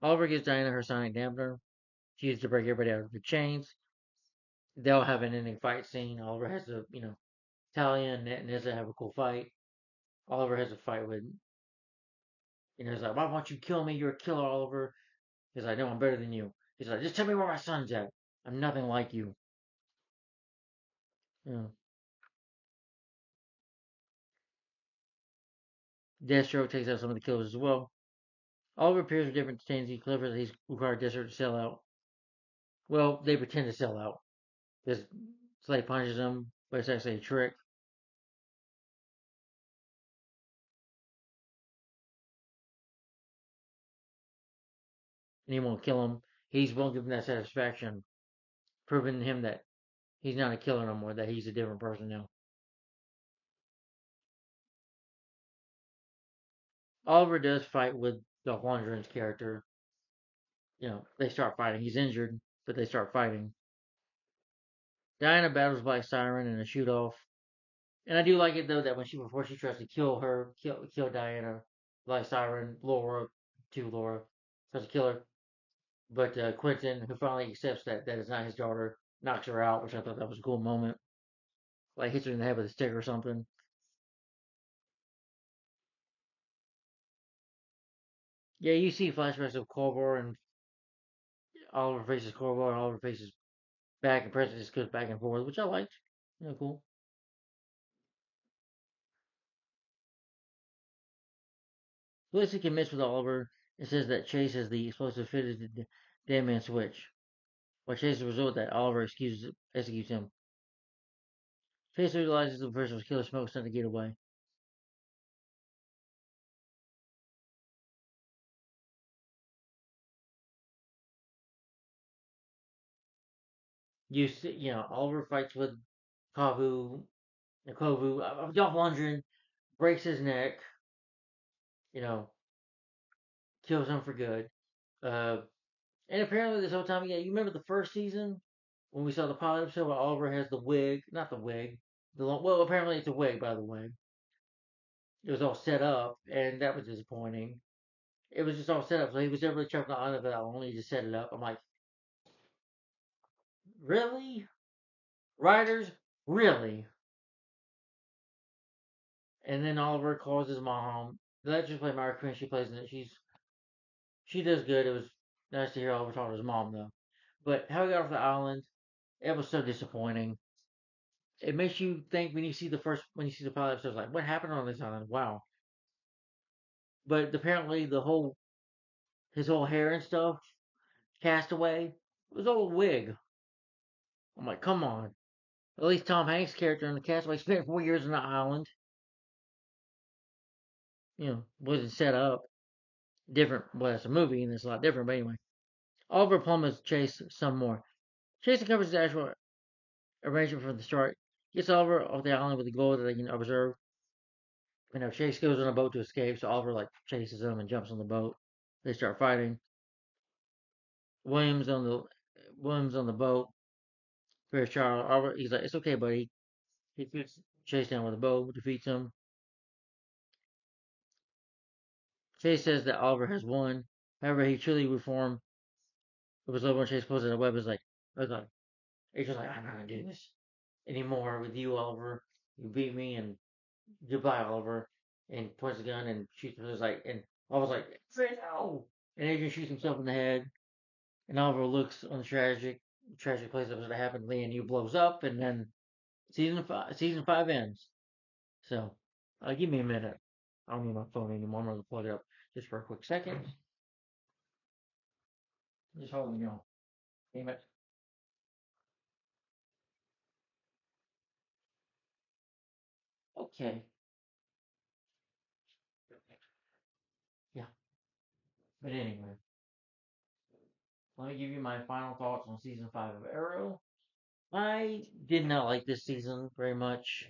Oliver gives Diana her sonic dampener. She uses to break everybody out of their chains. They'll have an ending fight scene. Oliver has to, Talia and Nessa have a cool fight. Oliver has a fight with, he's like, why won't you kill me? You're a killer, Oliver. He's like, no, I'm better than you. He's like, just tell me where my son's at. I'm nothing like you. Yeah. Deathstroke takes out some of the killers as well. Oliver appears with different detainees. He clever that he's required Deathstroke to sell out. Well, they pretend to sell out. Because Slade punches them, but it's actually a trick. And he won't kill him. He won't give him that satisfaction, proving to him that he's not a killer no more, that he's a different person now. Oliver does fight with the Wandering's character. They start fighting. He's injured, but they start fighting. Diana battles Black Siren in a shoot off. And I do like it though that before she tries to kill Diana, Black Siren, Laura, tries to kill her. But Quentin, who finally accepts that is not his daughter, knocks her out, which I thought that was a cool moment. Like hits her in the head with a stick or something. Yeah, you see flashbacks of Corvor and Oliver faces Corvor and Oliver faces back and President just goes back and forth, which I liked. Cool. Felicity commits with Oliver and says that Chase has the explosive fitted to the dead man switch. While Chase is result that Oliver executes him. Chase realizes the person was killer smoke starting to get away. Oliver fights with Kavu, Kovu. Dolph Lundgren breaks his neck. You know, kills him for good. Uh, and apparently this whole time, yeah, you remember the first season when we saw the pilot episode where Oliver has the wig, not the wig, well, apparently it's a wig, by the way. It was all set up, and that was disappointing. It was just all set up, so he was never really chucking on it, but I only just set it up. I'm like, really? Writers? Really? And then Oliver calls his mom. The actress play Mara Quinn. She plays in it. She does good. It was nice to hear Oliver talk to his mom though. But how he got off the island, it was so disappointing. It makes you think when you see the pilot episode, like what happened on this island? Wow. But apparently his whole hair and stuff, castaway, it was all a wig. I'm like, come on. At least Tom Hanks' character in the Castaway spent 4 years on the island. Wasn't set up different. Well, it's a movie and it's a lot different. But anyway, Oliver plummets Chase some more. Chase uncovers the actual arrangement from the start. Gets Oliver off the island with the goal that they can observe. Chase goes on a boat to escape, so Oliver like chases him and jumps on the boat. They start fighting. Williams on the Williams on the boat. Fair's Charles. Oliver, he's like, it's okay, buddy. He shoots Chase down with a bow, defeats him. Chase says that Oliver has won. However, he truly reformed. It was over when Chase pulls out a weapon. He's like, I'm not gonna do this anymore with you, Oliver. You beat me, and goodbye, Oliver. And points the gun and shoots him. And Oliver's like, no! And Adrian shoots himself in the head. And Oliver looks on the tragic place that was to happen. Lee and you blows up, and then season 5 ends. So, give me a minute. I don't need my phone anymore. I'm gonna plug it up just for a quick second. Just hold me on. Damn it. Okay. Yeah. But anyway, let me give you my final thoughts on season 5 of Arrow. I did not like this season very much.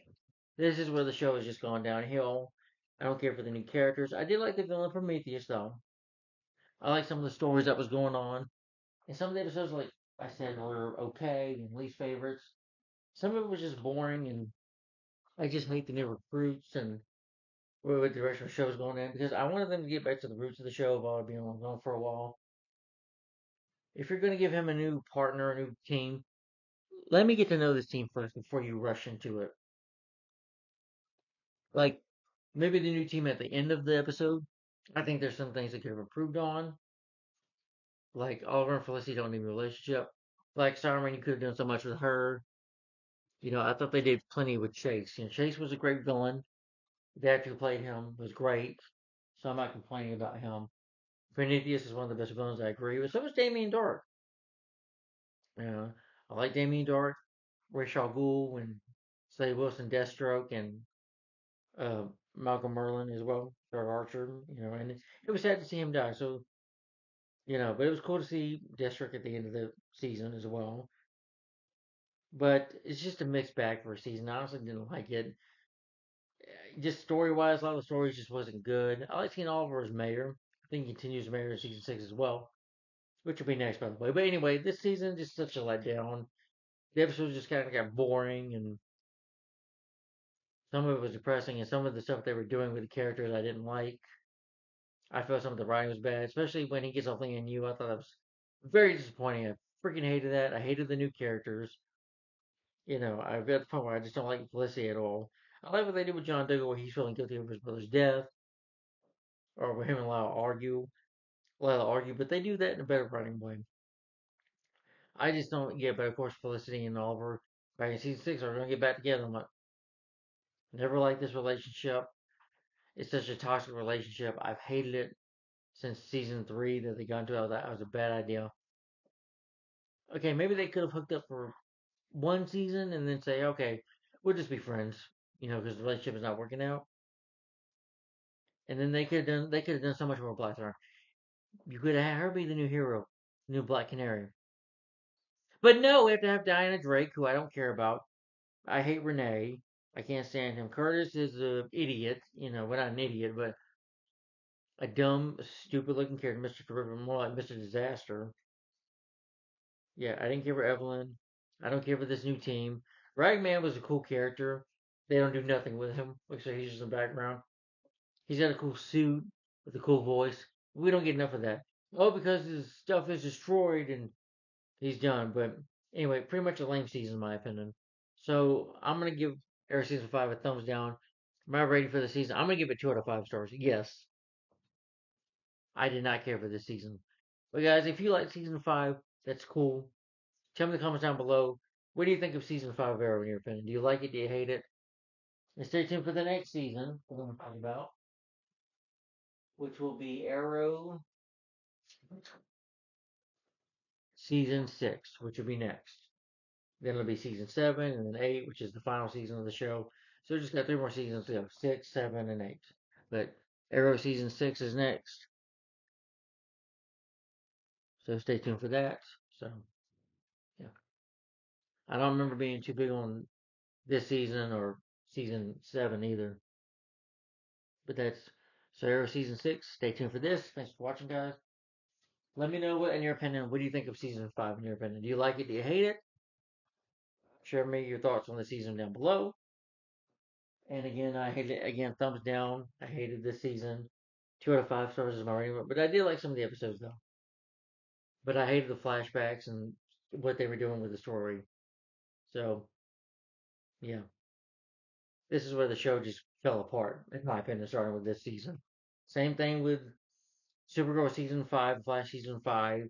This is where the show has just gone downhill. I don't care for the new characters. I did like the villain Prometheus though. I like some of the stories that was going on. And some of the episodes, like I said, were okay and least favorites. Some of it was just boring, and I just hate the new recruits and where the direction of the show is going in because I wanted them to get back to the roots of the show of all being on for a while. If you're going to give him a new partner, a new team, let me get to know this team first before you rush into it. Like maybe the new team at the end of the episode. I think there's some things that could have improved on. Like Oliver and Felicity don't need a relationship. Like Starman, you could have done so much with her. I thought they did plenty with Chase. Chase was a great villain. The actor who played him was great, so I'm not complaining about him. Prometheus is one of the best villains. I agree with. So was Damien Dark. I like Damien Dark, Ra's al Ghul, and Slade Wilson, Deathstroke, and uh, Malcolm Merlin as well, Dark Archer. And it was sad to see him die. So but it was cool to see Deathstroke at the end of the season as well. But it's just a mixed bag for a season. I honestly didn't like it. Just story wise, a lot of the stories just wasn't good. I like seeing Oliver as mayor. I think he continues as mayor in season 6 as well, which will be next, by the way. But anyway, this season just such a letdown. The episodes just kind of got boring, and some of it was depressing, and some of the stuff they were doing with the characters I didn't like. I felt some of the writing was bad, especially when he gets off thinking you. I thought that was very disappointing. I freaking hated that. I hated the new characters. I've got the point where I just don't like Felicity at all. I like what they did with John Dougal, where he's feeling guilty of his brother's death, or with him and Lyle argue, but they do that in a better writing way. I just don't get, but of course, Felicity and Oliver back in season 6 are going to get back together. I'm like, never liked this relationship. It's such a toxic relationship. I've hated it since season 3 that they got into. I thought that was a bad idea. Okay, maybe they could have hooked up for one season and then say, okay, we'll just be friends, because the relationship is not working out. And then they could have done so much more with Blackthorn. You could have had her be the new hero, new Black Canary. But no, we have to have Diana Drake, who I don't care about. I hate Renee. I can't stand him. Curtis is a idiot. Well, not an idiot, but a dumb, stupid looking character. Mr. Terrific, more like Mr. Disaster. Yeah, I didn't care for Evelyn. I don't care for this new team. Ragman was a cool character. They don't do nothing with him. Looks like he's just in the background. He's got a cool suit with a cool voice. We don't get enough of that. Oh, because his stuff is destroyed and he's done. But anyway, pretty much a lame season in my opinion. So I'm gonna give Arrow season 5 a thumbs down. My rating for the season, I'm gonna give it 2 out of 5 stars. Yes, I did not care for this season. But guys, if you like season 5, that's cool. Tell me in the comments down below. What do you think of season 5 of Arrow in your opinion? Do you like it? Do you hate it? And stay tuned for the next season we're going to talk about, which will be Arrow season 6, which will be next. Then it'll be season 7 and then 8, which is the final season of the show. So we just got 3 more seasons to go: 6, 7, and 8. But Arrow season 6 is next. So stay tuned for that. So, yeah. I don't remember being too big on this season or season 7 either. But that's so Arrow season 6. Stay tuned for this. Thanks for watching, guys. Let me know in your opinion, what do you think of season 5 in your opinion? Do you like it? Do you hate it? Share me your thoughts on the season down below. And again, I hate it. Again, thumbs down. I hated this season. 2 out of 5 stars is my rating. But I did like some of the episodes though. But I hated the flashbacks and what they were doing with the story. So, yeah. This is where the show just fell apart, in my opinion, starting with this season. Same thing with Supergirl season 5, Flash season 5.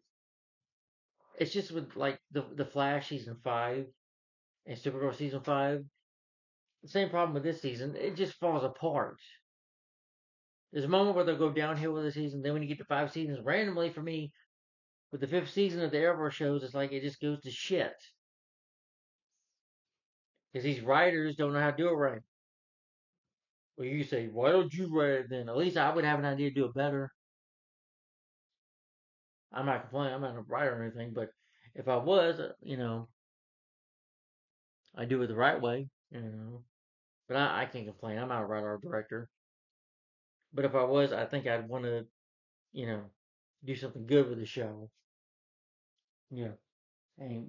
It's just with like the Flash season 5 and Supergirl season 5. The same problem with this season. It just falls apart. There's a moment where they'll go downhill with the season. Then when you get to 5 seasons, randomly for me, with the 5th season of the Arrowverse shows, it's like it just goes to shit. Because these writers don't know how to do it right. Well, you say, why don't you write it then? At least I would have an idea to do it better. I'm not complaining. I'm not a writer or anything. But if I was, I do it the right way. But I can't complain. I'm not a writer or director. But if I was, I think I'd want to, you know, do something good with the show. Yeah. And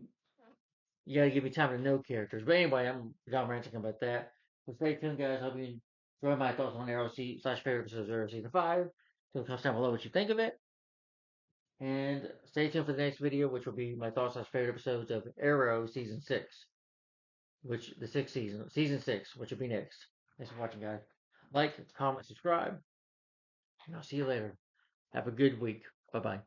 you gotta give me time to know characters. But anyway, I'm done ranting about that. So stay tuned, guys. Hope you enjoy my thoughts on Arrow slash favorite episodes of Arrow season 5. So comment down below what you think of it. And stay tuned for the next video, which will be my thoughts slash favorite episodes of Arrow season 6. Which the 6th season, season 6, which will be next. Thanks for watching, guys. Like, comment, subscribe, and I'll see you later. Have a good week. Bye bye.